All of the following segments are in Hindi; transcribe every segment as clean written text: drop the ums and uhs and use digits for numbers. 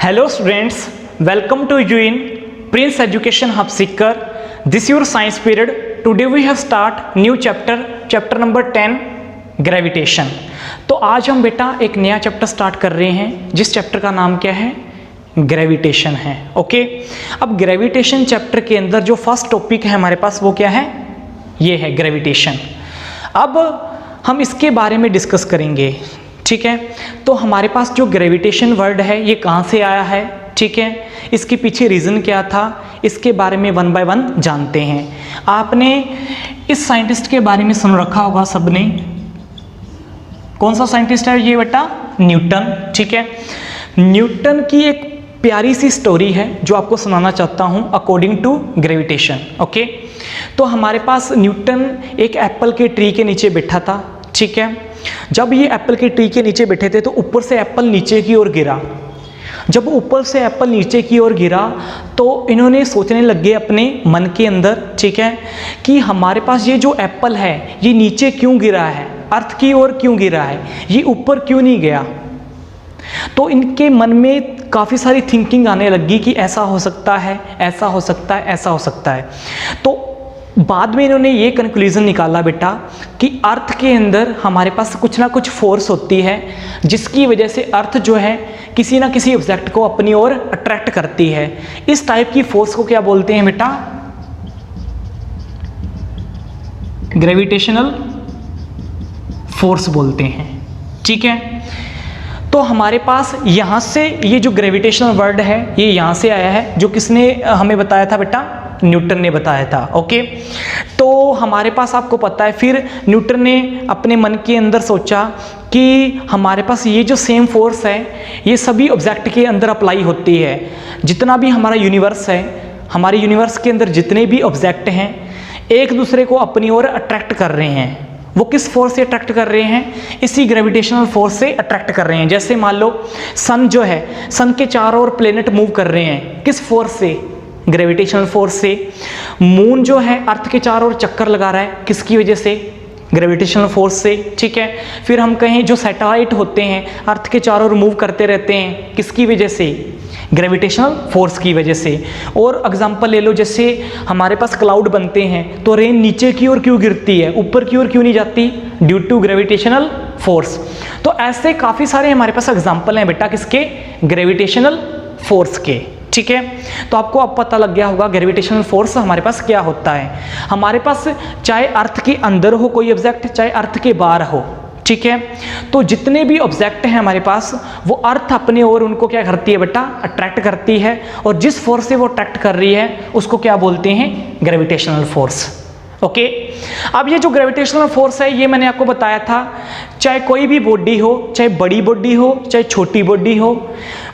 Hello students, welcome to you in Prince Education Hub Seeker. This is your science period. Today we have start new chapter number 10 gravitation. तो आज हम बेटा एक नया चैप्टर स्टार्ट कर रहे हैं जिस चैप्टर का नाम क्या है, ग्रेविटेशन है. ओके, अब ग्रेविटेशन चैप्टर के अंदर जो फर्स्ट टॉपिक है हमारे पास वो क्या है, ये है ग्रेविटेशन. अब हम इसके बारे में डिस्कस करेंगे. ठीक है, तो हमारे पास जो ग्रेविटेशन वर्ड है ये कहाँ से आया है, ठीक है, इसके पीछे रीज़न क्या था, इसके बारे में वन बाय वन जानते हैं. आपने इस साइंटिस्ट के बारे में सुन रखा होगा सबने. कौन सा साइंटिस्ट है ये बेटा, न्यूटन. ठीक है, न्यूटन की एक प्यारी सी स्टोरी है जो आपको सुनाना चाहता हूँ अकॉर्डिंग टू ग्रेविटेशन. ओके, तो हमारे पास न्यूटन एक एप्पल के ट्री के नीचे बैठा था. ठीक है, जब ये एप्पल के ट्री के नीचे बैठे थे तो ऊपर से एप्पल नीचे की ओर गिरा. जब ऊपर से एप्पल नीचे की ओर गिरा तो इन्होंने सोचने लग गए अपने मन के अंदर, ठीक है, कि हमारे पास ये जो एप्पल है ये नीचे क्यों गिरा है, अर्थ की ओर क्यों गिरा है, ये ऊपर क्यों नहीं गया. तो इनके मन में काफ़ी सारी थिंकिंग आने लगी कि ऐसा हो सकता है, ऐसा हो सकता है, ऐसा हो सकता है. तो बाद में इन्होंने ये कंक्लूजन निकाला बेटा कि अर्थ के अंदर हमारे पास कुछ ना कुछ फोर्स होती है जिसकी वजह से अर्थ जो है किसी ना किसी ऑब्जेक्ट को अपनी ओर अट्रैक्ट करती है. इस टाइप की फोर्स को क्या बोलते हैं बेटा, ग्रेविटेशनल फोर्स बोलते हैं. ठीक है, तो हमारे पास यहाँ से ये जो ग्रेविटेशनल वर्ड है ये यहाँ से आया है, जो किसने हमें बताया था बेटा, न्यूटन ने बताया था. ओके, तो हमारे पास आपको पता है फिर न्यूटन ने अपने मन के अंदर सोचा कि हमारे पास ये जो सेम फोर्स है ये सभी ऑब्जेक्ट के अंदर अप्लाई होती है. जितना भी हमारा यूनिवर्स है, हमारे यूनिवर्स के अंदर जितने भी ऑब्जेक्ट हैं एक दूसरे को अपनी ओर अट्रैक्ट कर रहे हैं. वो किस फोर्स से अट्रैक्ट कर रहे हैं, इसी ग्रेविटेशनल फोर्स से अट्रैक्ट कर रहे हैं. जैसे मान लो सन जो है, सन के चारों ओर प्लेनेट मूव कर रहे हैं, किस फोर्स से, ग्रेविटेशनल फोर्स से. मून जो है अर्थ के चारों ओर चक्कर लगा रहा है, किसकी वजह से, ग्रेविटेशनल फोर्स से. ठीक है, फिर हम कहें जो सैटेलाइट होते हैं अर्थ के चारों ओर मूव करते रहते हैं, किसकी वजह से, ग्रेविटेशनल फोर्स की वजह से. और एग्जांपल ले लो, जैसे हमारे पास क्लाउड बनते हैं तो रेन नीचे की ओर क्यों गिरती है, ऊपर की ओर क्यों नहीं जाती, ड्यू टू ग्रेविटेशनल फोर्स. तो ऐसे काफ़ी सारे हमारे पास एग्जांपल हैं बेटा किसके, ग्रेविटेशनल फोर्स के. ठीक है, तो आपको अब पता लग गया होगा ग्रेविटेशनल फोर्स हमारे पास क्या होता है. हमारे पास चाहे अर्थ के अंदर हो कोई ऑब्जेक्ट, चाहे अर्थ के बाहर हो, ठीक है, तो जितने भी ऑब्जेक्ट हैं हमारे पास वो अर्थ अपने ओर उनको क्या करती है बेटा, अट्रैक्ट करती है. और जिस फोर्स से वो अट्रैक्ट कर रही है उसको क्या बोलते हैं, ग्रेविटेशनल फोर्स. ओके, अब ये जो ग्रेविटेशनल फोर्स है ये मैंने आपको बताया था, चाहे कोई भी बॉडी हो, चाहे बड़ी बॉडी हो चाहे छोटी बॉडी हो,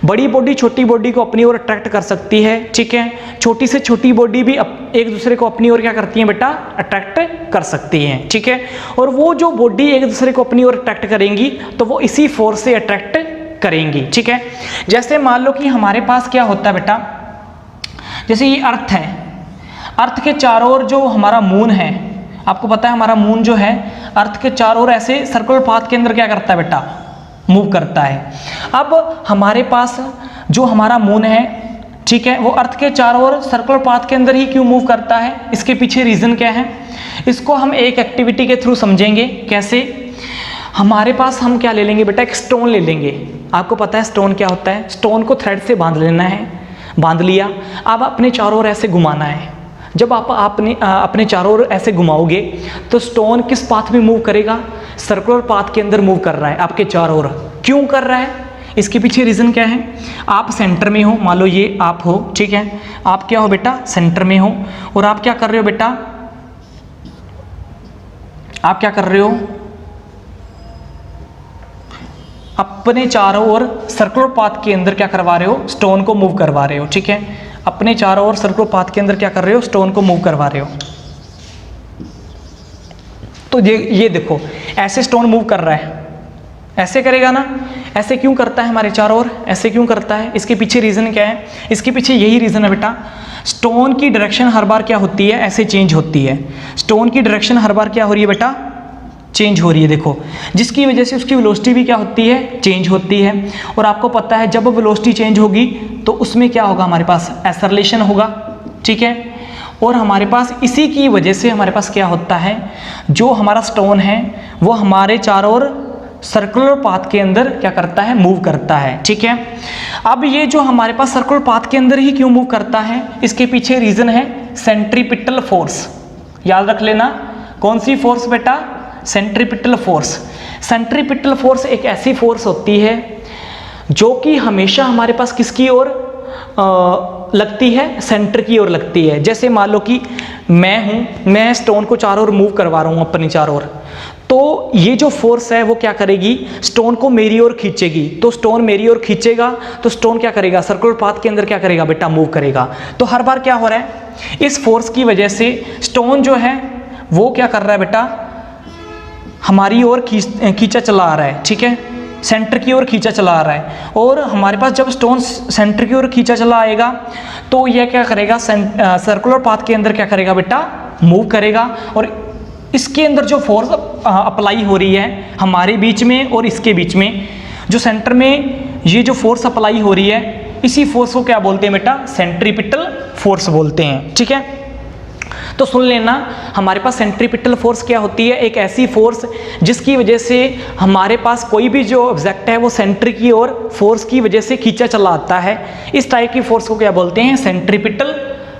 बड़ी बॉडी छोटी बॉडी को अपनी ओर अट्रैक्ट कर सकती है. ठीक है, छोटी से छोटी बॉडी भी एक दूसरे को अपनी ओर क्या करती है बेटा, अट्रैक्ट कर सकती हैं. ठीक है, और वो जो बॉडी एक दूसरे को अपनी ओर अट्रैक्ट करेंगी तो वो इसी फोर्स से अट्रैक्ट करेंगी. ठीक है, जैसे मान लो कि हमारे पास क्या होता है बेटा, जैसे ये अर्थ है, अर्थ के चारों ओर जो हमारा मून है, आपको पता है हमारा मून जो है अर्थ के चारों ओर ऐसे सर्कुलर पाथ के अंदर क्या करता है बेटा, मूव करता है. अब हमारे पास जो हमारा मून है, ठीक है, वो अर्थ के चारों ओर सर्कुलर पाथ के अंदर ही क्यों मूव करता है, इसके पीछे रीज़न क्या है, इसको हम एक एक्टिविटी के थ्रू समझेंगे. कैसे, हमारे पास हम क्या ले लेंगे बेटा, एक स्टोन ले लेंगे. आपको पता है स्टोन क्या होता है, स्टोन को थ्रेड से बांध लेना है, बांध लिया, अब अपने चारों ओर ऐसे घुमाना है. जब आप अपने चारों ओर ऐसे घुमाओगे तो स्टोन किस पाथ में मूव करेगा, सर्कुलर पाथ के अंदर मूव कर रहा है आपके चारों ओर. क्यों कर रहा है, इसके पीछे रीज़न क्या है, आप सेंटर में हो, मान लो ये आप हो, ठीक है, आप क्या हो बेटा, सेंटर में हो, और आप क्या कर रहे हो बेटा, आप क्या कर रहे हो, अपने चारों ओर सर्कुलर पाथ के अंदर क्या करवा रहे हो, स्टोन को मूव करवा रहे हो. ठीक है, अपने चारों ओर सर्कुलर पाथ के अंदर क्या कर रहे हो, स्टोन को मूव करवा रहे हो. तो ये देखो ऐसे स्टोन मूव कर रहा है, ऐसे करेगा ना, ऐसे क्यों करता है हमारे चारों ओर, ऐसे क्यों करता है, इसके पीछे रीज़न क्या है, इसके पीछे यही रीज़न है बेटा, स्टोन की डायरेक्शन हर बार क्या होती है, ऐसे चेंज होती है. स्टोन की डायरेक्शन हर बार क्या हो रही है बेटा, चेंज हो रही है, देखो, जिसकी वजह से उसकी वेलोसिटी भी क्या होती है, चेंज होती है। और आपको पता है जब वेलोसिटी चेंज होगी तो उसमें क्या होगा, हमारे पास एक्सेलरेशन होगा, ठीक है। और हमारे पास इसी की वजह से हमारे पास क्या होता है, जो हमारा स्टोन है वो हमारे चारों ओर सर्कुलर पाथ के अंदर क्या करता है, मूव करता है, ठीक है। अब ये जो हमारे पास सर्कुलर पाथ के अंदर ही क्यों मूव करता है, इसके पीछे रीजन है सेंट्रीपिटल फोर्स। याद रख लेना, कौन सी फोर्स बेटा, सेंट्रीपिटल फोर्स। सेंट्रीपिटल फोर्स एक ऐसी फोर्स होती है जो कि हमेशा हमारे पास किसकी ओर लगती है, सेंटर की ओर लगती है। जैसे मान लो कि मैं स्टोन को चारों ओर मूव करवा रहा हूँ अपनी चारों ओर, तो ये जो फोर्स है वो क्या करेगी, स्टोन को मेरी ओर खींचेगी। तो स्टोन मेरी ओर खींचेगा तो स्टोन क्या करेगा, सर्कुलर पाथ के अंदर क्या करेगा बेटा, मूव करेगा। तो हर बार क्या हो रहा है, इस फोर्स की वजह से स्टोन जो है वो क्या कर रहा है बेटा, हमारी ओर खींचा चला आ रहा है, ठीक है, सेंटर की ओर खींचा चला आ रहा है। और हमारे पास जब स्टोन सेंटर की ओर खींचा चला आएगा तो यह क्या करेगा, सर्कुलर पाथ के अंदर क्या करेगा बेटा, मूव करेगा। और इसके अंदर जो फोर्स अप्लाई हो रही है हमारे बीच में और इसके बीच में, जो सेंटर में ये जो फोर्स अप्लाई हो रही है, इसी फोर्स को क्या बोलते हैं बेटा, सेंट्रीपिटल फोर्स बोलते हैं, ठीक है। तो सुन लेना, हमारे पास सेंट्रीपिटल फोर्स क्या होती है, एक ऐसी फोर्स जिसकी वजह से हमारे पास कोई भी जो ऑब्जेक्ट है वो सेंटर की ओर फोर्स की वजह से खींचा चला आता है। इस टाइप की फोर्स को क्या बोलते हैं, सेंट्रीपिटल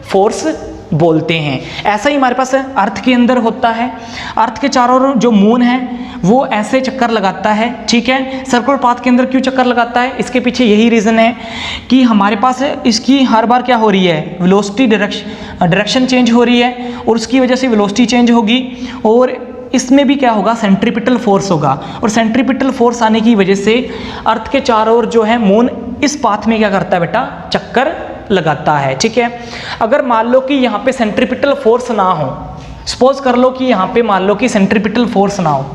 फोर्स बोलते हैं। ऐसा ही हमारे पास अर्थ के अंदर होता है। अर्थ के चारों ओर जो मून है वो ऐसे चक्कर लगाता है, ठीक है। सर्कुलर पाथ के अंदर क्यों चक्कर लगाता है, इसके पीछे यही रीज़न है कि हमारे पास इसकी हर बार क्या हो रही है, वेलोसिटी डायरेक्शन चेंज हो रही है और उसकी वजह से वेलोसिटी चेंज होगी और इसमें भी क्या होगा, सेंट्रीपिटल फोर्स होगा। और सेंट्रीपिटल फोर्स आने की वजह से अर्थ के चारों ओर जो है मून इस पाथ में क्या करता है बेटा, चक्कर लगाता है, ठीक है। अगर मान लो कि यहाँ पे सेंट्रीपिटल फोर्स ना हो, सपोज कर लो कि यहाँ पे मान लो कि सेंट्रीपिटल फोर्स ना हो,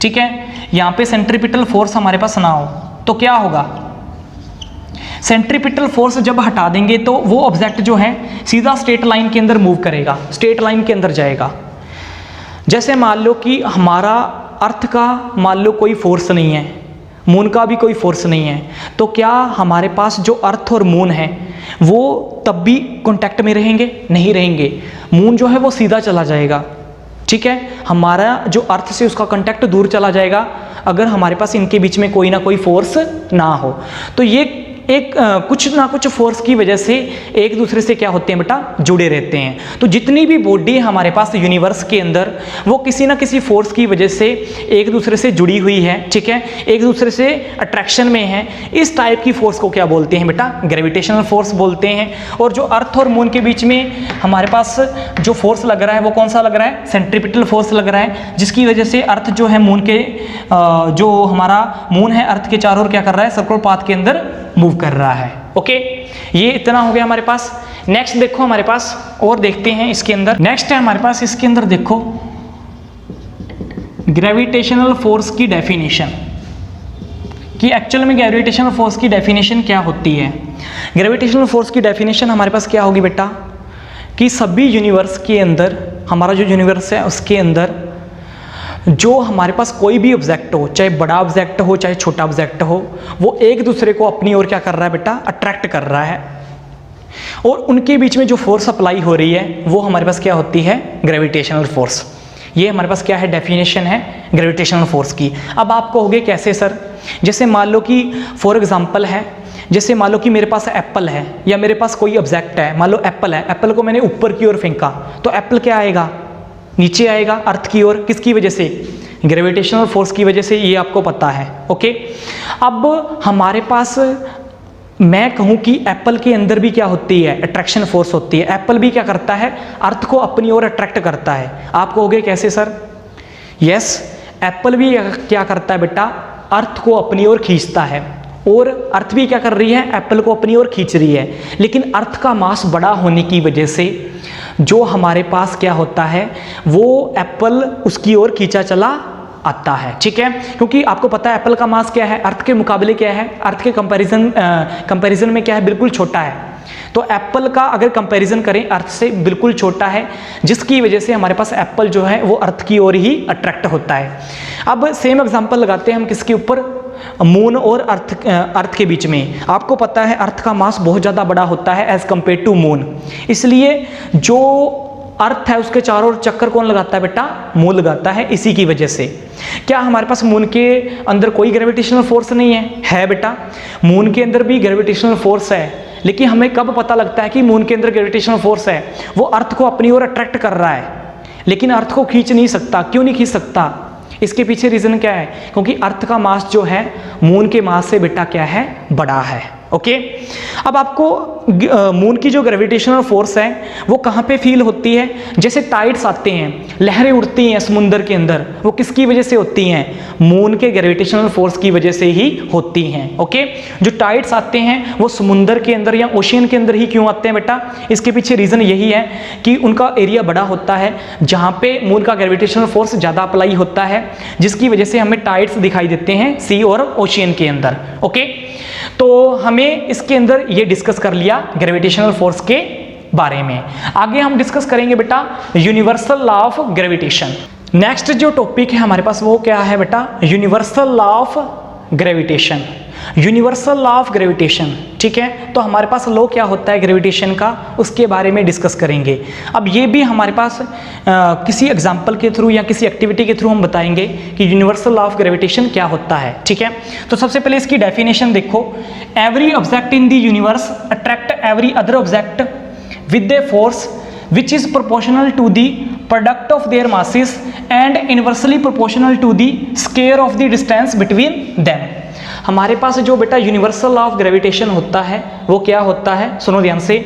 ठीक है, यहाँ पे सेंट्रीपिटल फोर्स हमारे पास ना हो, तो क्या होगा, सेंट्रीपिटल फोर्स जब हटा देंगे तो वो ऑब्जेक्ट जो है सीधा स्ट्रेट लाइन के अंदर मूव करेगा, स्ट्रेट लाइन के अंदर जाएगा। जैसे मान लो कि हमारा अर्थ का मान लो कोई फोर्स नहीं है, मून का भी कोई फोर्स नहीं है, तो क्या हमारे पास जो अर्थ और मून है वो तब भी कांटेक्ट में रहेंगे, नहीं रहेंगे। मून जो है वो सीधा चला जाएगा, ठीक है, हमारा जो अर्थ से उसका कांटेक्ट दूर चला जाएगा अगर हमारे पास इनके बीच में कोई ना कोई फोर्स ना हो। तो ये एक कुछ ना कुछ फोर्स की वजह से एक दूसरे से क्या होते हैं बेटा, जुड़े रहते हैं। तो जितनी भी बॉडी हमारे पास यूनिवर्स के अंदर वो किसी ना किसी फोर्स की वजह से एक दूसरे से जुड़ी हुई है, ठीक है, एक दूसरे से अट्रैक्शन में है। इस टाइप की फोर्स को क्या बोलते हैं बेटा, ग्रेविटेशनल फोर्स बोलते हैं। और जो अर्थ और मून के बीच में हमारे पास जो फोर्स लग रहा है वो कौन सा लग रहा है, सेंट्रीपिटल फोर्स लग रहा है, जिसकी वजह से अर्थ जो है मून के जो हमारा मून है अर्थ के चारों ओर क्या कर रहा है, सर्कुलर पाथ के अंदर मूव कर रहा है। ओके, ये इतना हो गया हमारे पास। नेक्स्ट देखो हमारे पास और देखते हैं इसके अंदर, नेक्स्ट है हमारे पास इसके अंदर देखो ग्रेविटेशनल फोर्स की डेफिनेशन, कि एक्चुअल में ग्रेविटेशनल फोर्स की डेफिनेशन क्या होती है। ग्रेविटेशनल फोर्स की डेफिनेशन हमारे पास क्या होगी बेटा, कि सभी यूनिवर्स के अंदर, हमारा जो यूनिवर्स है उसके अंदर जो हमारे पास कोई भी ऑब्जेक्ट हो, चाहे बड़ा ऑब्जेक्ट हो चाहे छोटा ऑब्जेक्ट हो, वो एक दूसरे को अपनी ओर क्या कर रहा है बेटा, अट्रैक्ट कर रहा है। और उनके बीच में जो फोर्स अप्लाई हो रही है वो हमारे पास क्या होती है, ग्रेविटेशनल फोर्स। ये हमारे पास क्या है, डेफिनेशन है ग्रेविटेशनल फोर्स की। अब आप कहोगे कैसे सर, जैसे मान लो कि फॉर एग्जाम्पल है, जैसे मान लो कि मेरे पास एप्पल है या मेरे पास कोई ऑब्जेक्ट है, मान लो एप्पल है, एप्पल को मैंने ऊपर की ओर फेंका तो एप्पल क्या आएगा, नीचे आएगा अर्थ की ओर। किसकी वजह से, ग्रेविटेशनल फोर्स की वजह से, ये आपको पता है। ओके, अब हमारे पास मैं कहूँ कि एप्पल के अंदर भी क्या होती है, अट्रैक्शन फोर्स होती है। एप्पल भी क्या करता है, अर्थ को अपनी ओर अट्रैक्ट करता है। आप कहोगे कैसे सर, यस, एप्पल भी क्या करता है बेटा, अर्थ को अपनी ओर खींचता है और अर्थ भी क्या कर रही है, एप्पल को अपनी ओर खींच रही है। लेकिन अर्थ का मास बड़ा होने की वजह से जो हमारे पास क्या होता है, वो एप्पल उसकी ओर खींचा चला आता है, ठीक है, क्योंकि आपको पता है एप्पल का मास क्या है, अर्थ के मुकाबले क्या है, अर्थ के कंपैरिजन में क्या है, बिल्कुल छोटा है। तो एप्पल का अगर कंपैरिजन करें अर्थ से बिल्कुल छोटा है, जिसकी वजह से हमारे पास एप्पल जो है वो अर्थ की ओर ही अट्रैक्ट होता है। अब सेम एग्जांपल लगाते हैं हम किसके ऊपर, मून और अर्थ के बीच में। आपको पता है अर्थ का मास बहुत ज़्यादा बड़ा होता है एज कंपेयर टू मून, इसलिए जो अर्थ है उसके चारों ओर चक्कर कौन लगाता है बेटा, मून लगाता है। इसी की वजह से क्या हमारे पास मून के अंदर कोई ग्रेविटेशनल फोर्स नहीं है बेटा, मून के अंदर भी ग्रेविटेशनल फोर्स है, लेकिन हमें कब पता लगता है कि मून के अंदर ग्रेविटेशनल फोर्स है, वो अर्थ को अपनी ओर अट्रैक्ट कर रहा है, लेकिन अर्थ को खींच नहीं सकता। क्यों नहीं खींच सकता, इसके पीछे रीजन क्या है, क्योंकि अर्थ का मास जो है मून के मास से बेटा क्या है, बड़ा है। ओके, अब आपको मून की जो ग्रेविटेशनल फोर्स है वो कहाँ पे फील होती है, जैसे टाइड्स आते हैं, लहरें उड़ती हैं समुद्र के अंदर, वो किसकी वजह से होती हैं, मून के ग्रेविटेशनल फोर्स की वजह से ही होती हैं। ओके, जो टाइड्स आते हैं वो समुद्र के अंदर या ओशियन के अंदर ही क्यों आते हैं बेटा, इसके पीछे रीजन यही है कि उनका एरिया बड़ा होता है जहाँ पे मून का ग्रेविटेशनल फोर्स ज़्यादा अप्लाई होता है, जिसकी वजह से हमें टाइड्स दिखाई देते हैं सी और ओशियन के अंदर। ओके, तो हमें इसके अंदर ये डिस्कस कर लिया ग्रेविटेशनल फोर्स के बारे में। आगे हम डिस्कस करेंगे बेटा universal law of gravitation. Next जो टॉपिक है हमारे पास वो क्या है बेटा, universal law of gravitation. Universal law of gravitation, ठीक है, तो हमारे पास लॉ क्या होता है ग्रेविटेशन का, उसके बारे में डिस्कस करेंगे। अब ये भी हमारे पास किसी एग्जाम्पल के थ्रू या किसी एक्टिविटी के थ्रू हम बताएंगे कि यूनिवर्सल लॉ ऑफ ग्रेविटेशन क्या होता है। ठीक है, तो सबसे पहले इसकी डेफिनेशन देखो, every object in the universe attract every other object with a force which is proportional to the product of their masses and inversely proportional to the square of the distance between them। हमारे पास जो बेटा यूनिवर्सल लॉ ऑफ ग्रेविटेशन होता है वो क्या होता है, सुनो ध्यान से।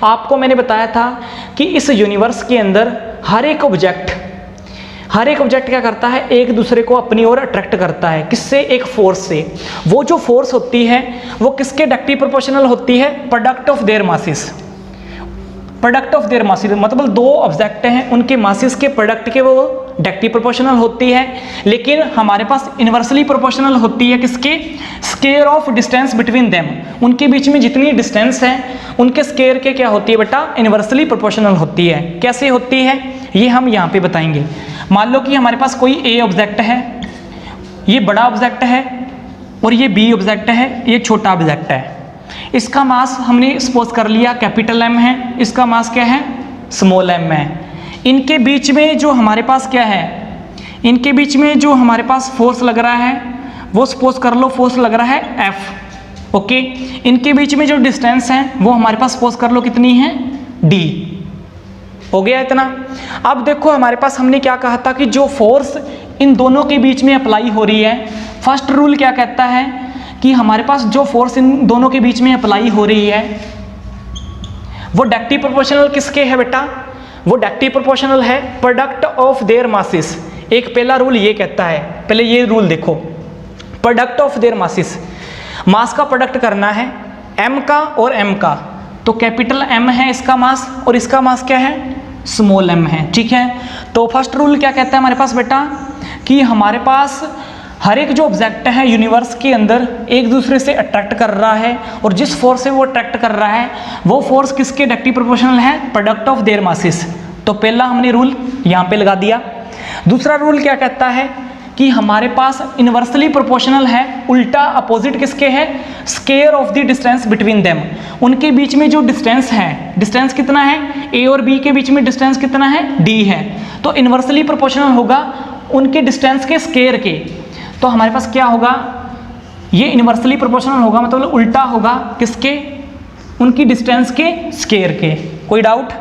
आपको मैंने बताया था कि इस यूनिवर्स के अंदर हर एक ऑब्जेक्ट क्या करता है, एक दूसरे को अपनी ओर अट्रैक्ट करता है, किससे, एक फोर्स से। वो जो फोर्स होती है वो किसके डायरेक्टली प्रोपोर्शनल होती है, product of their masses. Product of their masses मतलब दो ऑब्जेक्ट हैं उनके मासेस के प्रोडक्ट के वो डायरेक्टली प्रोपोर्शनल होती है, लेकिन हमारे पास इनवर्सली प्रोपोर्शनल होती है किसके, square of distance between them. उनके बीच में जितनी डिस्टेंस है उनके स्क्वायर के क्या होती है बेटा, इनवर्सली प्रोपोर्शनल होती है। कैसे होती है ये हम यहाँ पे बताएंगे। मान लो कि हमारे पास कोई ए ऑब्जेक्ट है, ये बड़ा ऑब्जेक्ट है, और ये बी ऑब्जेक्ट है, ये छोटा ऑब्जेक्ट है। इसका मास हमने सपोज कर लिया कैपिटल एम है, इसका मास क्या है, स्मॉल एम है। इनके बीच में जो हमारे पास क्या है, इनके बीच में जो हमारे पास फोर्स लग रहा है वो सपोज कर लो फोर्स लग रहा है एफ। ओके, इनके बीच में जो डिस्टेंस है वो हमारे पास सपोज कर लो कितनी है, डी। हो गया इतना। अब देखो हमारे पास हमने क्या कहा था कि जो फोर्स इन दोनों के बीच में अप्लाई हो रही है, फर्स्ट रूल क्या कहता है कि हमारे पास जो फोर्स इन दोनों के बीच में अप्लाई हो रही है वो डायरेक्टली प्रोपोर्शनल किसके है बेटा, वो डायरेक्टली प्रोपोर्शनल है प्रोडक्ट ऑफ देयर मासेस। एक पहला रूल ये कहता है, पहले ये रूल देखो, प्रोडक्ट ऑफ देयर मासेस, मास का प्रोडक्ट करना है एम का और एम का, तो कैपिटल एम है इसका मास और इसका मास क्या है, स्मॉल एम है। ठीक है, तो फर्स्ट रूल क्या कहता है हमारे पास बेटा कि हमारे पास हर एक जो ऑब्जेक्ट है यूनिवर्स के अंदर एक दूसरे से अट्रैक्ट कर रहा है, और जिस फोर्स से वो अट्रैक्ट कर रहा है वो फोर्स किसके डायरेक्टली प्रोपोर्शनल है, प्रोडक्ट ऑफ देयर मासेस। तो पहला हमने रूल यहाँ पे लगा दिया। दूसरा रूल क्या कहता है कि हमारे पास इनवर्सली प्रोपोर्शनल है, उल्टा अपोजिट किसके है, square of the distance between them. उनके बीच में जो डिस्टेंस है, डिस्टेंस कितना है, ए और बी के बीच में डिस्टेंस कितना है, डी है, तो इनवर्सली प्रोपोर्शनल होगा उनके डिस्टेंस के स्क्वायर के। तो हमारे पास क्या होगा, ये इनवर्सली प्रोपोर्शनल होगा मतलब उल्टा होगा किसके, उनकी डिस्टेंस के स्क्वायर के। कोई डाउट?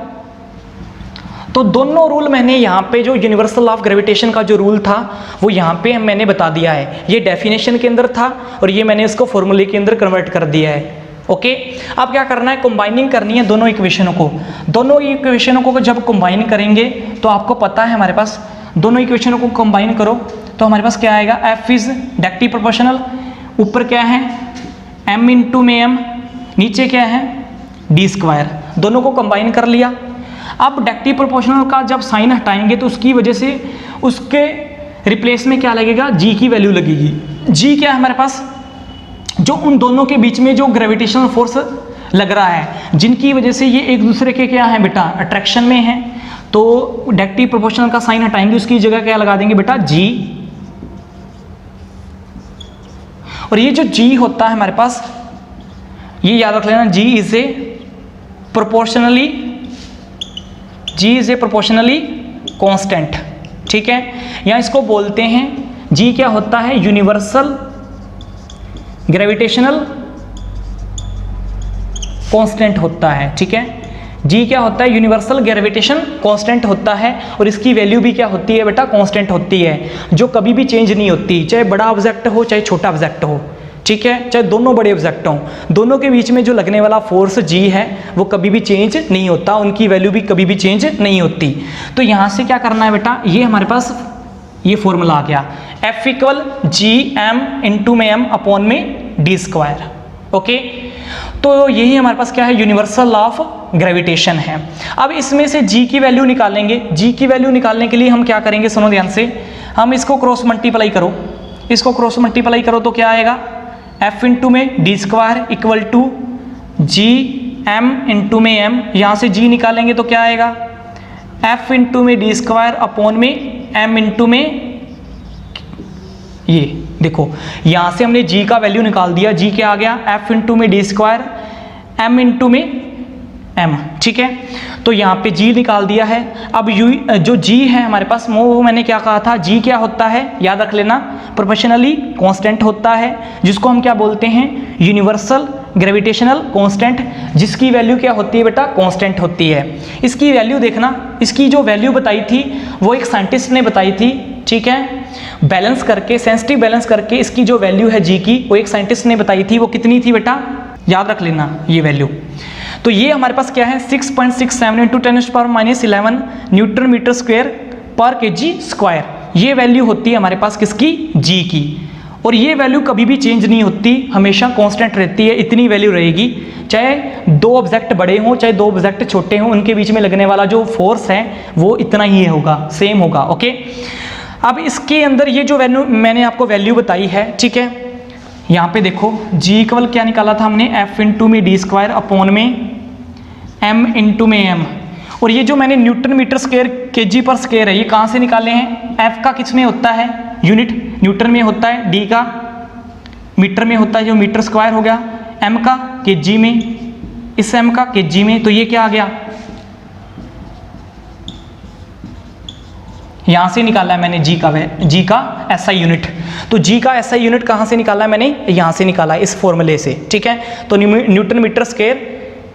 तो दोनों रूल मैंने यहाँ पे जो यूनिवर्सल ऑफ ग्रेविटेशन का जो रूल था वो यहाँ पे मैंने बता दिया है। ये डेफिनेशन के अंदर था और ये मैंने इसको फॉर्मूले के अंदर कन्वर्ट कर दिया है। ओके, अब क्या करना है, कंबाइनिंग करनी है दोनों इक्वेशनों को। दोनों इक्वेशनों को जब कंबाइन करेंगे तो आपको पता है हमारे पास दोनों इक्वेशनों को कंबाइन करो तो हमारे पास क्या आएगा, एफ इज डायरेक्टली प्रोपोर्शनल, ऊपर क्या है एम इंटू में एम, नीचे क्या है डी स्क्वायर। दोनों को कंबाइन कर लिया। अब डायरेक्टली प्रोपोर्शनल का जब साइन हटाएंगे तो उसकी वजह से उसके रिप्लेस में क्या लगेगा, जी की वैल्यू लगेगी। जी क्या है हमारे पास, जो उन दोनों के बीच में जो ग्रेविटेशनल फोर्स लग रहा है, जिनकी वजह से ये एक दूसरे के क्या है बेटा, अट्रैक्शन में है। तो डायरेक्टली प्रोपोर्शनल का साइन हटाएंगे, उसकी जगह क्या लगा देंगे बेटा, जी। और ये जो जी होता है हमारे पास, ये याद रख लेना, जी इज ए प्रोपोर्शनली कांस्टेंट, ठीक है। या इसको बोलते हैं, जी क्या होता है, यूनिवर्सल ग्रेविटेशनल कांस्टेंट होता है, ठीक है। जी क्या होता है, यूनिवर्सल ग्रेविटेशन कांस्टेंट होता है, और इसकी वैल्यू भी क्या होती है बेटा, कांस्टेंट होती है, जो कभी भी चेंज नहीं होती, चाहे बड़ा ऑब्जेक्ट हो चाहे छोटा ऑब्जेक्ट हो, ठीक है। चाहे दोनों बड़े ऑब्जेक्ट हों, दोनों के बीच में जो लगने वाला फोर्स जी है वो कभी भी चेंज नहीं होता, उनकी वैल्यू भी कभी भी चेंज नहीं होती। तो यहाँ से क्या करना है बेटा, ये हमारे पास ये फॉर्मूला आ गया, F equal G M into में एम अपॉन में डी स्क्वायर, ओके। तो यही हमारे पास क्या है, यूनिवर्सल लॉ ऑफ ग्रेविटेशन है। अब इसमें से जी की वैल्यू निकालेंगे। जी की वैल्यू निकालने के लिए हम क्या करेंगे, सुनो ध्यान से, हम इसको क्रॉस मल्टीप्लाई करो, इसको क्रॉस मल्टीप्लाई करो तो क्या आएगा, F इंटू में D square equal to G M into में एम, यहाँ से जी निकालेंगे तो क्या आएगा, F इंटू में डी स्क्वायर अपॉन में एम इंटू में, ये देखो यहाँ से हमने जी का वैल्यू निकाल दिया, जी क्या आ गया, F इंटू में डी स्क्वायर एम इंटू में एम, ठीक है। तो यहाँ पे जी निकाल दिया है। अब यू जो जी है हमारे पास, वो मैंने क्या कहा था, जी क्या होता है, याद रख लेना, प्रोपोर्शनली कांस्टेंट होता है, जिसको हम क्या बोलते हैं, यूनिवर्सल ग्रेविटेशनल कांस्टेंट, जिसकी वैल्यू क्या होती है बेटा, कांस्टेंट होती है। इसकी वैल्यू देखना, इसकी जो वैल्यू बताई थी वो एक साइंटिस्ट ने बताई थी, ठीक है, बैलेंस करके, सेंसिटिव बैलेंस करके इसकी जो वैल्यू है जी की, वो एक साइंटिस्ट ने बताई थी। वो कितनी थी बेटा, याद रख लेना ये वैल्यू। तो ये हमारे पास क्या है, 6.67 इंटू 10⁻⁻11 न्यूटन मीटर स्क्वायर पर केजी स्क्वायर, ये वैल्यू होती है हमारे पास किसकी, जी की। और ये वैल्यू कभी भी चेंज नहीं होती, हमेशा कांस्टेंट रहती है, इतनी वैल्यू रहेगी। चाहे दो ऑब्जेक्ट बड़े हों चाहे दो ऑब्जेक्ट छोटे हों, उनके बीच में लगने वाला जो फोर्स है वो इतना ही होगा, सेम होगा, ओके। अब इसके अंदर ये जो वैल्यू मैंने आपको वैल्यू बताई है, ठीक है, यहाँ पे देखो जी इक्वल क्या निकाला था हमने, F इंटू में डी स्क्वायर अपॉन में M इंटू में M, और ये जो मैंने न्यूटन मीटर स्क्वायर केजी पर स्क्वायर है, ये कहाँ से निकाले हैं, F का किस में होता है, यूनिट न्यूटन में होता है, D का मीटर में होता है, जो मीटर स्क्वायर हो गया, M का केजी में, इस M का केजी में, तो ये क्या आ गया, यहाँ से निकाला है मैंने जी का SI यूनिट। तो जी का SI यूनिट कहाँ से निकाला है मैंने, यहाँ से निकाला है, इस फॉर्मूले से, ठीक है। तो newton metre square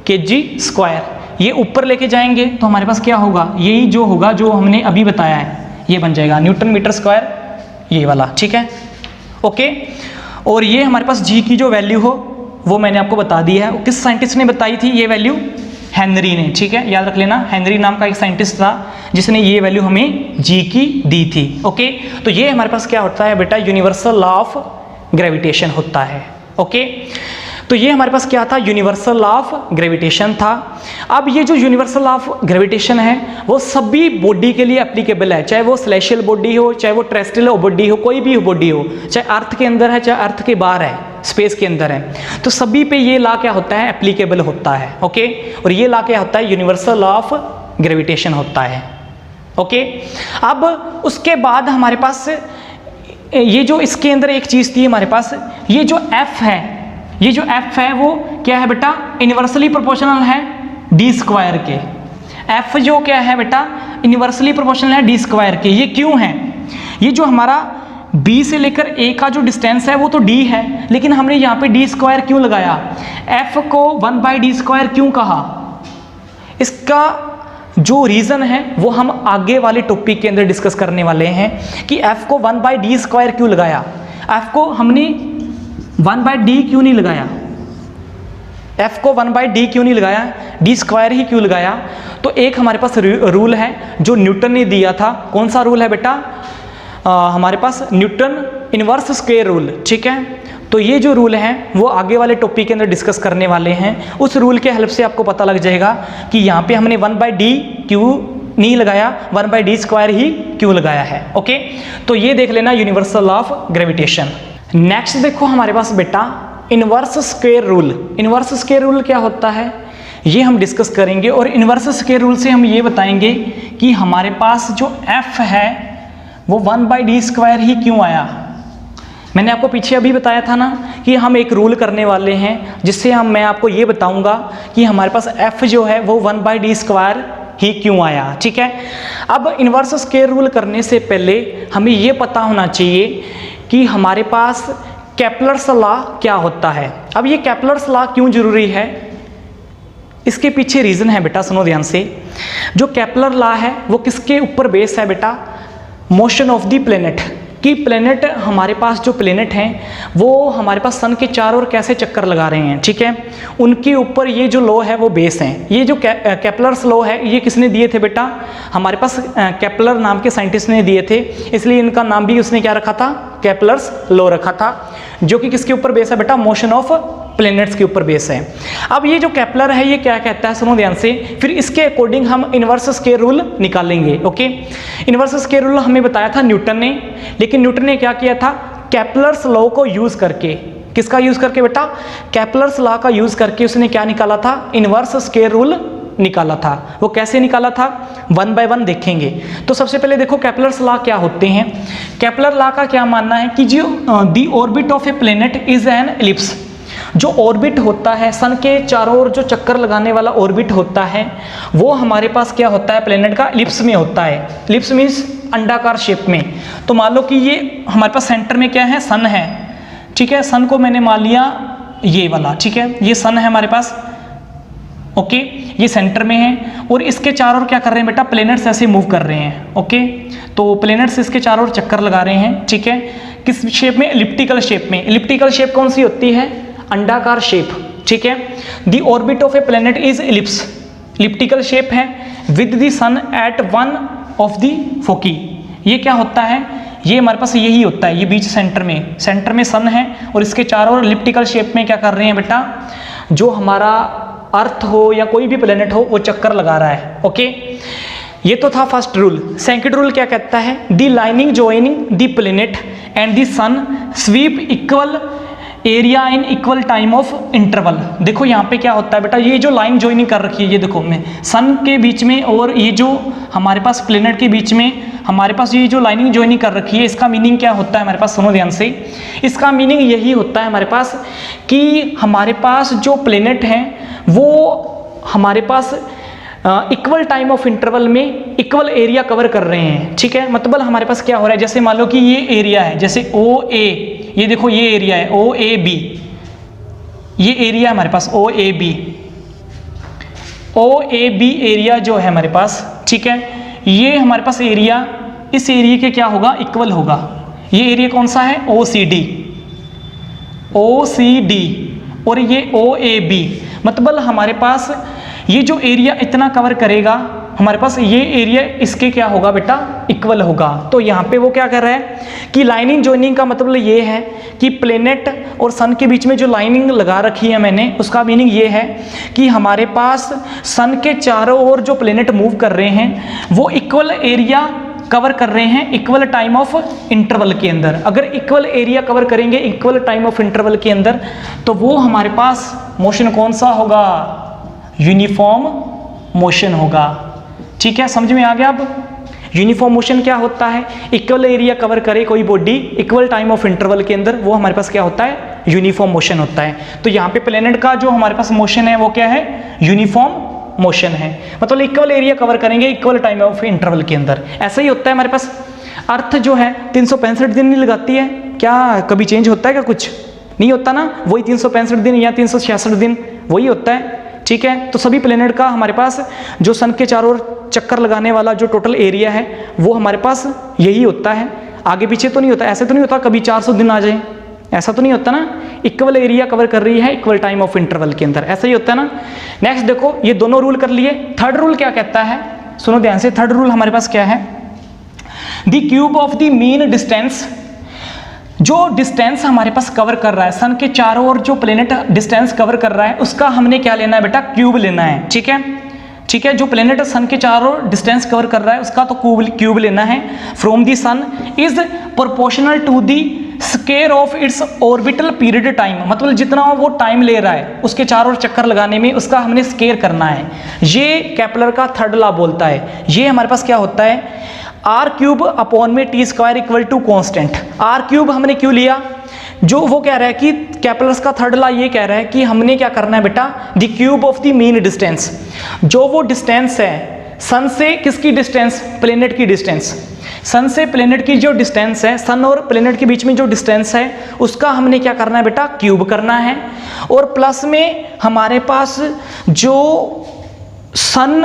KG square, ये ऊपर लेके जाएंगे तो हमारे पास क्या होगा, यही जो होगा जो हमने अभी बताया है, ये बन जाएगा न्यूटन मीटर स्क्वायर, ये वाला, ठीक है, ओके। और ये हमारे पास जी की जो वैल्यू हो वो मैंने आपको बता दी है। किस साइंटिस्ट ने बताई थी ये वैल्यू, हेनरी ने, ठीक है, याद रख लेना, हेनरी नाम का एक साइंटिस्ट था जिसने ये वैल्यू हमें जी की दी थी, ओके। तो ये हमारे पास क्या होता है बेटा, यूनिवर्सल लॉ ऑफ ग्रेविटेशन होता है, ओके। तो ये हमारे पास क्या था, यूनिवर्सल लॉ ऑफ ग्रेविटेशन था। अब ये जो यूनिवर्सल लॉ ऑफ ग्रेविटेशन है वो सभी बॉडी के लिए एप्लीकेबल है, चाहे वो सेलेस्टियल बॉडी हो, चाहे वो टेरेस्ट्रियल बॉडी हो, कोई भी बॉडी हो, चाहे अर्थ के अंदर है चाहे अर्थ के बाहर है, स्पेस के अंदर है, तो सभी पे ये लॉ क्या होता है, एप्लीकेबल होता है, ओके। और ये लॉ क्या होता है, यूनिवर्सल लॉ ऑफ ग्रेविटेशन होता है, ओके। अब उसके बाद हमारे पास ये जो इसके अंदर एक चीज़ थी हमारे पास, ये जो F है, ये जो F है वो क्या है बेटा, इन्वर्सली प्रोपोर्शनल है डी स्क्वायर के। F जो क्या है बेटा, इन्वर्सली प्रोपोर्शनल है डी स्क्वायर के। ये क्यों है, ये जो हमारा B से लेकर A का जो डिस्टेंस है वो तो D है, लेकिन हमने यहाँ पे डी स्क्वायर क्यों लगाया, F को 1/d स्क्वायर क्यों कहा, इसका जो रीज़न है वो हम आगे वाले टॉपिक के अंदर डिस्कस करने वाले हैं कि F को 1/d स्क्वायर क्यों लगाया, F को हमने 1/d क्यों नहीं लगाया, F को 1/d क्यों नहीं लगाया, d स्क्वायर ही क्यों लगाया। तो एक हमारे पास रूल है जो न्यूटन ने दिया था, कौन सा रूल है बेटा, हमारे पास न्यूटन इनवर्स स्क्वायर रूल, ठीक है। तो ये जो रूल है वो आगे वाले टॉपिक के अंदर डिस्कस करने वाले हैं। उस रूल के हेल्प से आपको पता लग जाएगा कि यहाँ पे हमने 1/d क्यों नहीं लगाया, 1/d स्क्वायर ही क्यों लगाया है, ओके। तो ये देख लेना universal law of gravitation. Next देखो हमारे पास बेटा inverse square rule. Inverse square rule क्या होता है ये हम डिस्कस करेंगे, और इनवर्स स्क्वायर रूल से हम ये बताएंगे कि हमारे पास जो f है वो 1/d² ही क्यों आया। मैंने आपको पीछे अभी बताया था ना कि हम एक रूल करने वाले हैं जिससे मैं आपको ये बताऊंगा कि हमारे पास f जो है वो 1/d² ही क्यों आया। ठीक है, अब इनवर्स स्क्वायर रूल करने से पहले हमें ये पता होना चाहिए कि हमारे पास केपलर्स लॉ क्या होता है। अब ये केपलर्स लॉ क्यों जरूरी है, इसके पीछे रीजन है बेटा, सुनो ध्यान से। जो केपलर लॉ है वो किसके ऊपर बेस है बेटा, मोशन ऑफ द प्लेनेट, कि प्लेनेट हमारे पास जो प्लेनेट हैं वो हमारे पास सन के चारों ओर कैसे चक्कर लगा रहे हैं। ठीक है, उनके ऊपर ये जो लॉ है वो बेस है। ये जो केपलर्स लॉ है ये किसने दिए थे बेटा, हमारे पास केपलर नाम के साइंटिस्ट ने दिए थे, इसलिए इनका नाम भी उसने क्या रखा था, केपलर्स लॉ रखा था, जो कि किसके ऊपर बेस है बेटा, मोशन ऑफ प्लैनेट्स के ऊपर बेस है। अब ये जो केपलर है ये क्या कहता है, सुनो ध्यान से, फिर इसके अकॉर्डिंग हम इनवर्स स्क्वायर रूल निकालेंगे। ओके, इनवर्स स्क्वायर रूल हमें बताया था न्यूटन ने, लेकिन न्यूटन ने क्या किया था, केपलर्स लॉ को यूज करके, किसका यूज करके बेटा, केपलर्स लॉ का यूज करके उसने क्या निकाला था, इनवर्स स्क्वायर रूल निकाला था। वो कैसे निकाला था, 1 by 1 देखेंगे। तो सबसे पहले देखो केपलर्स लॉ क्या होते हैं। केपलर लॉ का क्या मानना है कि जो the orbit of a planet is an ellipse, जो ऑर्बिट होता है सन के चारों ओर जो चक्कर लगाने वाला ऑर्बिट होता है वो हमारे पास क्या होता है, प्लेनेट का एलिप्स में होता है। एलिप्स मीन्स अंडाकार शेप में। तो मान लो कि ये हमारे पास सेंटर में क्या है, सन है। ठीक है, सन को मैंने मान लिया ये वाला, ठीक है, ये सन है हमारे पास। ओके, ये सेंटर में है और इसके चारों ओर क्या कर रहे हैं बेटा, प्लैनेट्स ऐसे मूव कर रहे हैं। ओके, तो प्लैनेट्स इसके चारों ओर चक्कर लगा रहे हैं। ठीक है, किस शेप में, एलिप्टिकल शेप में। एलिप्टिकल शेप कौन सी होती है, अंडाकार शेप। ठीक है, the orbit of a planet is ellipse, elliptical shape है, with the sun at one of the foci. ये क्या होता है, ये हमारे पास यही होता है, ये बीच सेंटर में सन है और इसके चारों ओर एलिप्टिकल शेप में क्या कर रहे हैं बेटा, जो हमारा अर्थ हो या कोई भी प्लेनेट हो वो चक्कर लगा रहा है। ओके, ये तो था फर्स्ट रूल। सेकंड रूल क्या कहता है, the lining joining the planet and the sun sweep equal area in equal time of interval. देखो यहाँ पे क्या होता है बेटा, ये जो लाइन जॉइनिंग कर रखी है, ये देखो मैं सन के बीच में और ये जो हमारे पास प्लेनेट के बीच में हमारे पास ये जो लाइनिंग जॉइनिंग कर रखी है, इसका मीनिंग क्या होता है हमारे पास, सुनो ध्यान से। इसका मीनिंग यही होता है हमारे पास कि हमारे पास जो प्लेनेट हैं वो हमारे पास इक्वल टाइम ऑफ इंटरवल में इक्वल एरिया कवर कर रहे हैं। ठीक है, मतलब हमारे पास क्या हो रहा है, जैसे मान लो कि ये एरिया है, जैसे ओ ए, ये देखो ये एरिया है ओ ए बी, ये एरिया हमारे पास O A B, O A B area जो है हमारे पास। ठीक है, ये हमारे पास एरिया इस एरिया के क्या होगा, इक्वल होगा। ये एरिया कौन सा है, ओ सी डी, ओ सी डी, और ये ओ ए बी, मतलब हमारे पास ये जो एरिया इतना कवर करेगा हमारे पास, ये एरिया इसके क्या होगा बेटा, इक्वल होगा। तो यहाँ पे वो क्या कर रहा है कि लाइनिंग जॉइनिंग का मतलब ये है कि प्लेनेट और सन के बीच में जो लाइनिंग लगा रखी है मैंने, उसका मीनिंग ये है कि हमारे पास सन के चारों ओर जो प्लेनेट मूव कर रहे हैं वो इक्वल एरिया कवर कर रहे हैं इक्वल टाइम ऑफ इंटरवल के अंदर। अगर इक्वल एरिया कवर करेंगे इक्वल टाइम ऑफ इंटरवल के अंदर, तो वो हमारे पास मोशन कौन सा होगा, यूनिफॉर्म मोशन होगा। ठीक है, समझ में आ गया। अब यूनिफॉर्म मोशन क्या होता है, इक्वल एरिया कवर करे कोई body equal time of interval के अंदर, वो हमारे पास क्या होता है, यूनिफॉर्म मोशन होता है। तो यहाँ पे प्लेनेट का जो हमारे पास मोशन है वो क्या है, यूनिफॉर्म मोशन है, मतलब इक्वल एरिया कवर करेंगे इक्वल टाइम ऑफ इंटरवल के अंदर। ऐसा ही होता है हमारे पास। अर्थ जो है 365 दिन नहीं लगाती है क्या, कभी चेंज होता है क्या, कुछ नहीं होता ना, वही 365 दिन या 366 दिन वही होता है। ठीक है, तो सभी प्लेनेट का हमारे पास जो सन के चारों ओर चक्कर लगाने वाला जो टोटल एरिया है वो हमारे पास यही होता है, आगे पीछे तो नहीं होता। ऐसे तो नहीं होता कभी 400 दिन आ जाए, ऐसा तो नहीं होता ना, इक्वल एरिया कवर कर रही है इक्वल टाइम ऑफ इंटरवल के अंदर, ऐसा ही होता है ना। नेक्स्ट देखो, ये दोनों रूल कर लिए। थर्ड रूल क्या कहता है, सुनो ध्यान से। थर्ड रूल हमारे पास क्या है, the cube of the mean distance, जो डिस्टेंस हमारे पास कवर कर रहा है सन के चारों ओर जो प्लेनेट डिस्टेंस कवर कर रहा है उसका हमने क्या लेना है बेटा, क्यूब लेना है। ठीक है, ठीक है, जो प्लेनेट सन के चारों ओर डिस्टेंस कवर कर रहा है उसका तो क्यूब लेना है। From the sun is proportional to the square of its orbital period time, मतलब जितना वो टाइम ले रहा है उसके चारों ओर चक्कर लगाने में, उसका हमने स्क्वायर करना है। ये केपलर का थर्ड लॉ बोलता है। ये हमारे पास क्या होता है, आर क्यूब अपॉन में T square equal to constant. R cube हमने क्यों लिया, जो वो कह रहा है कि केपलर्स का थर्ड लॉ ये कह रहा है कि हमने क्या करना है बेटा, the cube of the mean distance. जो वो डिस्टेंस है सन से, किसकी डिस्टेंस, प्लेनेट की डिस्टेंस, सन से प्लेनेट की जो डिस्टेंस है, सन और प्लेनेट के बीच में जो डिस्टेंस है उसका हमने क्या करना है बेटा, क्यूब करना है। और प्लस में हमारे पास जो सन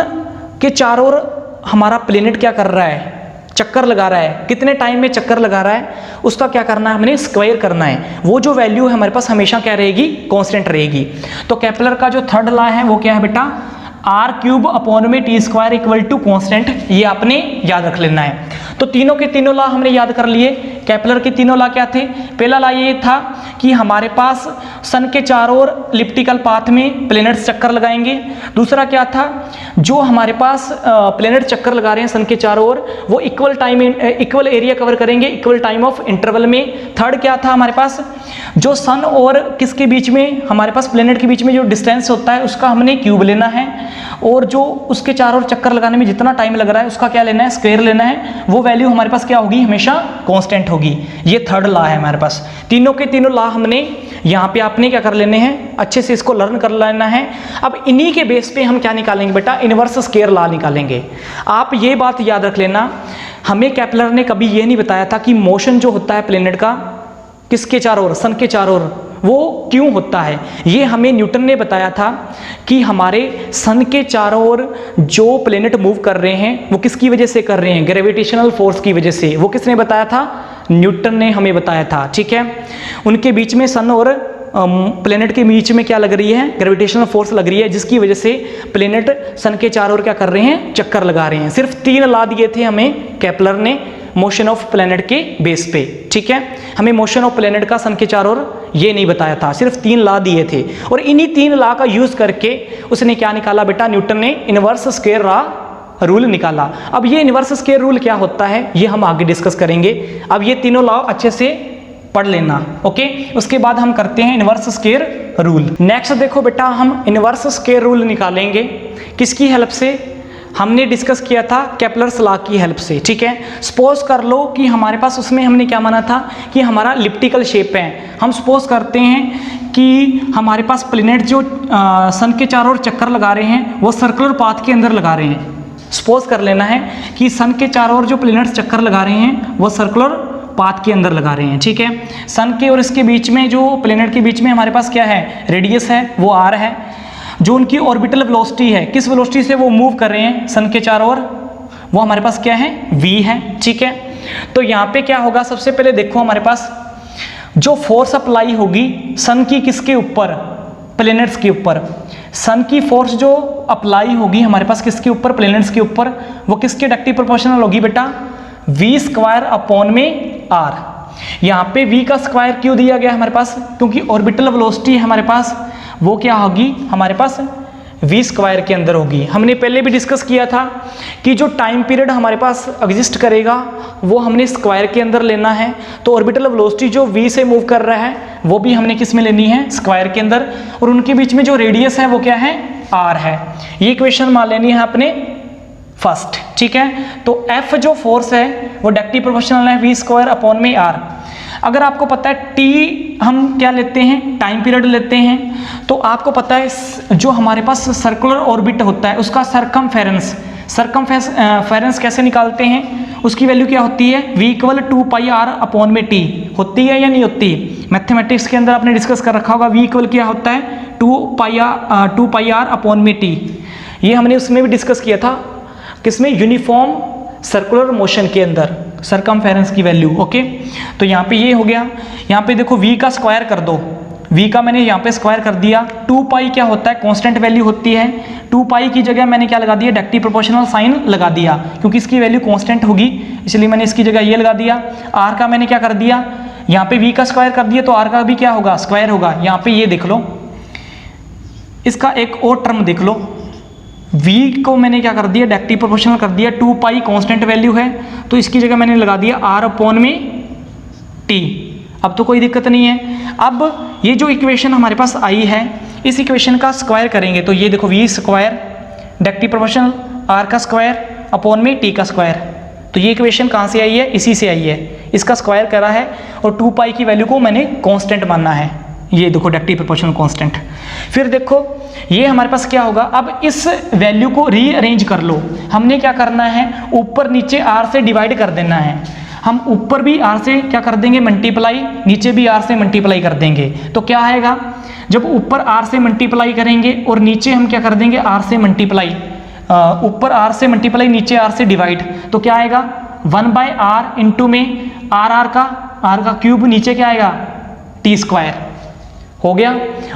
के चारों ओर हमारा प्लेनेट क्या कर रहा है, चक्कर लगा रहा है, कितने टाइम में चक्कर लगा रहा है, उसका क्या करना है, हमने स्क्वायर करना है। वो जो वैल्यू है हमारे पास हमेशा क्या रहेगी, कांस्टेंट रहेगी। तो केपलर का जो थर्ड लॉ है वो क्या है बेटा, आर क्यूब अपॉन में T square equal to constant. ये आपने याद रख लेना है। तो तीनों के तीनों लॉ हमने याद कर लिए। केपलर के तीनों लॉ क्या थे, पहला लॉ ये था कि हमारे पास सन के चारों ओर इलिप्टिकल पाथ में प्लैनेट्स चक्कर लगाएंगे। दूसरा क्या था, जो हमारे पास प्लैनेट चक्कर लगा रहे हैं सन के चारों ओर, वो इक्वल एरिया कवर करेंगे इक्वल टाइम ऑफ इंटरवल में। थर्ड क्या था हमारे पास, जो सन और किसके बीच में, हमारे पास प्लैनेट के बीच में जो डिस्टेंस होता है उसका हमने क्यूब लेना है, और जो उसके चारों ओर चक्कर लगाने में जितना टाइम लग रहा है उसका क्या लेना है, स्क्वायर लेना है। वो वैल्यू हमारे पास क्या होगी, हमेशा कांस्टेंट होगी। ये थर्ड लॉ है हमारे पास। तीनों के तीनों लॉ हमने यहाँ पे आपने क्या कर लेने हैं, अच्छे से इसको लर्न कर लेना है। अब इन्हीं के बेस पे हम क्या निकालेंगे बेटा, इनवर्स स्क्वायर लॉ निकालेंगे। आप ये बात याद रख लेना, हमें केपलर ने कभी ये नहीं बताया था कि मोशन जो होता है प्लेनेट का किसके चारों ओर, सन के चारों ओर, वो क्यों होता है। ये हमें न्यूटन ने बताया था कि हमारे सन के चारों ओर जो प्लेनेट मूव कर रहे हैं वो किसकी वजह से कर रहे हैं, ग्रेविटेशनल फोर्स की वजह से। वो किसने बताया था, न्यूटन ने हमें बताया था। ठीक है, उनके बीच में सन और प्लेनेट के बीच में क्या लग रही है, ग्रेविटेशनल फोर्स लग रही है, जिसकी वजह से प्लेनेट सन के चारों ओर क्या कर रहे हैं, चक्कर लगा रहे हैं। सिर्फ 3 लॉ दिए थे हमें केपलर ने मोशन ऑफ प्लेनेट के बेस पे। ठीक है, हमें मोशन ऑफ प्लेनेट का सन के चारों ओर ये नहीं बताया था, सिर्फ 3 लॉ दिए थे। और इन्हीं 3 लॉ का यूज करके उसने क्या निकाला बेटा, न्यूटन ने इनवर्स स्क्वायर लॉ रूल निकाला। अब ये इनवर्स स्क्वायर रूल क्या होता है ये हम आगे डिस्कस करेंगे। अब ये तीनों लॉ अच्छे से पढ़ लेना, ओके। उसके बाद हम करते हैं इनवर्स स्क्वायर रूल। नेक्स्ट देखो बेटा, हम इनवर्स स्क्वायर रूल निकालेंगे किसकी हेल्प से, हमने डिस्कस किया था केपलर्स लॉ की हेल्प से। ठीक है, सपोज कर लो कि हमारे पास उसमें हमने क्या माना था कि हमारा इलिप्टिकल शेप है। हम सपोज करते हैं कि हमारे पास प्लैनेट जो सन के चारों ओर चक्कर लगा रहे हैं वो सर्कुलर पाथ के अंदर लगा रहे हैं। सपोज कर लेना है कि सन के चारों ओर जो प्लैनेट्स चक्कर लगा रहे हैं वो सर्कुलर पाथ के अंदर लगा रहे हैं। ठीक है, सन के और इसके बीच में जो प्लैनेट के बीच में हमारे पास क्या है, रेडियस है, वो आर है। जो उनकी ऑर्बिटल वेलोसिटी है, किस वेलोसिटी से वो मूव कर रहे हैं सन के चारों ओर, वो हमारे पास क्या है, v है। ठीक है, तो यहाँ पे क्या होगा, सबसे पहले देखो हमारे पास जो फोर्स अप्लाई होगी सन की किसके ऊपर, प्लैनेट्स के ऊपर। सन की फोर्स जो अप्लाई होगी हमारे पास किसके ऊपर, प्लैनेट्स के ऊपर, वो किसके डायरेक्टली प्रोपोर्शनल होगी बेटा, v स्क्वायर अपॉन में r। यहाँ पे v का स्क्वायर क्यों दिया गया हमारे पास, क्योंकि ऑर्बिटल वेलोसिटी हमारे पास वो क्या होगी, हमारे पास v स्क्वायर के अंदर होगी। हमने पहले भी डिस्कस किया था कि जो टाइम पीरियड हमारे पास एग्जिस्ट करेगा वो हमने स्क्वायर के अंदर लेना है। तो ऑर्बिटल वेलोसिटी जो v से मूव कर रहा है वो भी हमने किस में लेनी है, स्क्वायर के अंदर। और उनके बीच में जो रेडियस है वो क्या है, r है। ये इक्वेशन मान लेनी है आपने फर्स्ट। ठीक है, तो F जो फोर्स है वो डायरेक्टली प्रोपोर्शनल है v स्क्वायर अपॉन में r। अगर आपको पता है t हम क्या लेते हैं, टाइम पीरियड लेते हैं, तो आपको पता है जो हमारे पास सर्कुलर ऑर्बिट होता है उसका सरकमफेरेंस कैसे निकालते हैं, उसकी वैल्यू क्या होती है, v इक्वल 2 पाई r अपॉन में t। होती है या नहीं होती, मैथमेटिक्स के अंदर आपने डिस्कस कर रखा होगा। v इक्वल क्या होता है, 2 पाई r अपॉन में t। ये हमने उसमें भी डिस्कस किया था, किसमें, यूनिफॉर्म सर्कुलर मोशन के अंदर सरकमफेरेंस की वैल्यू। ओके, तो यहाँ पे ये हो गया। यहाँ पे देखो v का स्क्वायर कर दो, v का मैंने यहाँ पे स्क्वायर कर दिया। 2 पाई क्या होता है, कांस्टेंट वैल्यू होती है। 2 पाई की जगह मैंने क्या लगा दिया, डायरेक्टली प्रोपोर्शनल साइन लगा दिया, क्योंकि इसकी वैल्यू कांस्टेंट होगी इसलिए मैंने इसकी जगह ये लगा दिया। r का मैंने क्या कर दिया, यहाँ पे v का स्क्वायर कर दिया तो r का भी क्या होगा, स्क्वायर होगा। यहाँ पे ये देख लो, इसका एक और टर्म देख लो, v को मैंने क्या कर दिया, डायरेक्टली प्रोपोर्शनल कर दिया। 2 पाई कांस्टेंट वैल्यू है तो इसकी जगह मैंने लगा दिया r अपॉन में t। अब तो कोई दिक्कत नहीं है। अब ये जो इक्वेशन हमारे पास आई है, इस इक्वेशन का स्क्वायर करेंगे तो ये देखो v square directly proportional r का स्क्वायर अपॉन में t का स्क्वायर। तो ये इक्वेशन कहाँ से आई है? इसी से आई है। इसका स्क्वायर करा है और 2 पाई की वैल्यू को मैंने कांस्टेंट मानना है। ये देखो डायरेक्टली प्रोपोर्शनल कांस्टेंट। फिर देखो ये हमारे पास क्या होगा, अब इस वैल्यू को रीअरेंज कर लो। हमने क्या करना है, ऊपर नीचे r से डिवाइड कर देना है। हम ऊपर भी r से क्या कर देंगे, मल्टीप्लाई, नीचे भी r से मल्टीप्लाई कर देंगे। तो क्या आएगा, जब ऊपर r से मल्टीप्लाई करेंगे और नीचे हम क्या कर देंगे, r से मल्टीप्लाई, ऊपर r से मल्टीप्लाई नीचे r से डिवाइड, तो क्या आएगा 1/r इंटू में r का क्यूब, नीचे क्या आएगा t स्क्वायर। हो गया।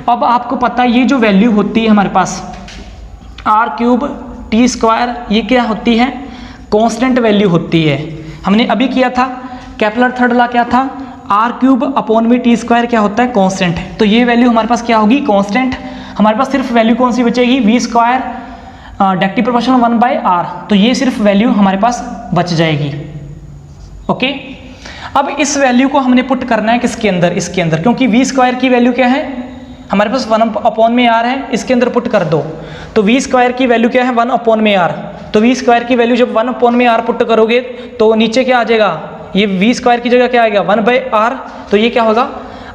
अब आपको पता है ये जो वैल्यू होती है हमारे पास r क्यूब t स्क्वायर, ये क्या होती है, कांस्टेंट वैल्यू होती है। हमने अभी किया था केपलर थर्ड लॉ, क्या था, r क्यूब अपॉन में t स्क्वायर क्या होता है, कांस्टेंट। तो ये वैल्यू हमारे पास क्या होगी, कांस्टेंट। हमारे पास सिर्फ वैल्यू कौन सी बचेगी, v square directly proportional 1/r। तो ये सिर्फ वैल्यू हमारे पास बच जाएगी। ओके, अब इस वैल्यू को हमने पुट करना है किसके अंदर, इसके अंदर, क्योंकि v स्क्वायर की वैल्यू क्या है हमारे पास 1/r है, इसके अंदर पुट कर दो। तो v स्क्वायर की वैल्यू क्या है 1/r। तो v स्क्वायर की वैल्यू जब 1/r पुट करोगे तो नीचे क्या आ जाएगा, ये v स्क्वायर की जगह क्या आएगा 1/r। तो ये क्या होगा,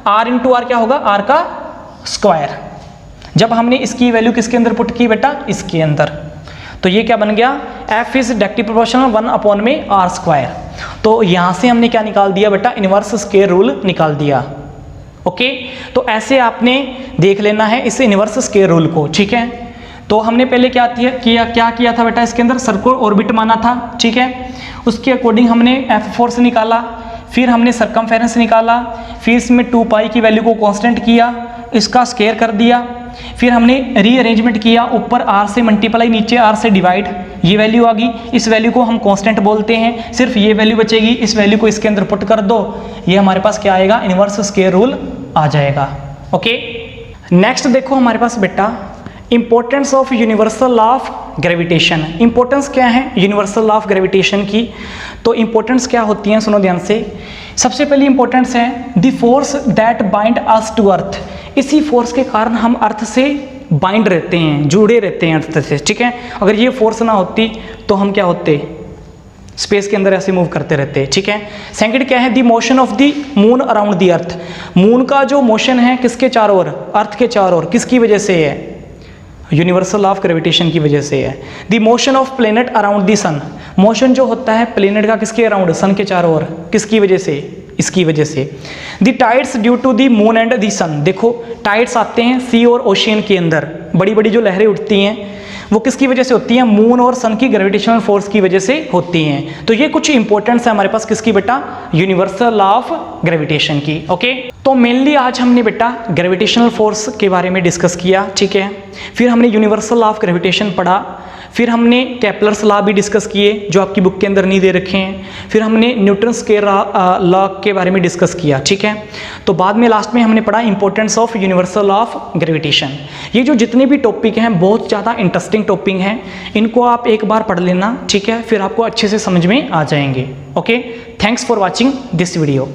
r इंटू आर क्या होगा, r का स्क्वायर। जब हमने इसकी वैल्यू किसके अंदर पुट की बेटा, इसके अंदर, तो ये क्या बन गया, f is directly proportional 1/r square. तो यहाँ से हमने क्या निकाल दिया बेटा, इनवर्स स्क्वायर रूल निकाल दिया। ओके, तो ऐसे आपने देख लेना है इस इनवर्स स्क्वायर रूल को, ठीक है। तो हमने पहले क्या किया था बेटा, इसके अंदर सर्कुलर ऑर्बिट माना था, ठीक है। उसके अकॉर्डिंग हमने f फोर्स निकाला, फिर हमने सरकमफेरेंस निकाला, फिर इसमें 2 पाई की वैल्यू को कांस्टेंट किया, इसका स्क्वायर कर दिया, फिर हमने रीअरेंजमेंट किया, ऊपर r से मल्टीप्लाई नीचे r से डिवाइड, ये वैल्यू आ गई। इस वैल्यू को हम कांस्टेंट बोलते हैं, सिर्फ ये वैल्यू बचेगी, इस वैल्यू को इसके अंदर पुट कर दो, ये हमारे पास क्या आएगा, इनवर्स स्क्वायर रूल आ जाएगा। ओके, नेक्स्ट देखो हमारे पास बेटा importance of universal law of gravitation. Importance क्या है यूनिवर्सल लॉ ऑफ ग्रेविटेशन की, तो इंपॉर्टेंस क्या होती है, सुनो ध्यान से। सबसे पहली इंपॉर्टेंस है the force that bind us to earth. इसी फोर्स के कारण हम अर्थ से बाइंड रहते हैं, जुड़े रहते हैं अर्थ से, ठीक है। अगर ये फोर्स ना होती तो हम क्या होते, स्पेस के अंदर ऐसे मूव करते रहते हैं, ठीक है। सेकंड क्या है, the motion of the moon around the earth. Moon का जो मोशन है किसके चारों ओर, अर्थ के चारों ओर, किसकी वजह से है, यूनिवर्सल लॉ ऑफ ग्रेविटेशन की वजह से है। The motion of planet around the sun. Motion जो होता है प्लेनेट का किसके अराउंड, सन के चारों ओर, किसकी वजह से, इसकी वजह से। The tides due to the moon and the sun. देखो टाइड्स आते हैं सी और ओशियन के अंदर, बड़ी बड़ी जो लहरें उठती हैं वो किसकी वजह से होती हैं, मून और सन की ग्रेविटेशनल फोर्स की वजह से होती हैं। तो ये कुछ इंपॉर्टेंस है हमारे पास किसकी बेटा, यूनिवर्सल लॉ ऑफ ग्रेविटेशन की। ओके, तो मेनली आज हमने बेटा ग्रेविटेशनल फोर्स के बारे में डिस्कस किया, ठीक है। फिर हमने यूनिवर्सल लॉ ऑफ ग्रेविटेशन पढ़ा, फिर हमने केपलर्स लॉ भी डिस्कस किए जो आपकी बुक के अंदर नहीं दे रखे हैं, फिर हमने न्यूटन्स के लॉ के बारे में डिस्कस किया, ठीक है। तो बाद में लास्ट में हमने पढ़ा importance of universal law of gravitation. ये जो जितने भी टॉपिक हैं बहुत ज़्यादा इंटरेस्टिंग टॉपिक हैं, इनको आप एक बार पढ़ लेना, ठीक है, फिर आपको अच्छे से समझ में आ जाएंगे। Okay, thanks for watching this video.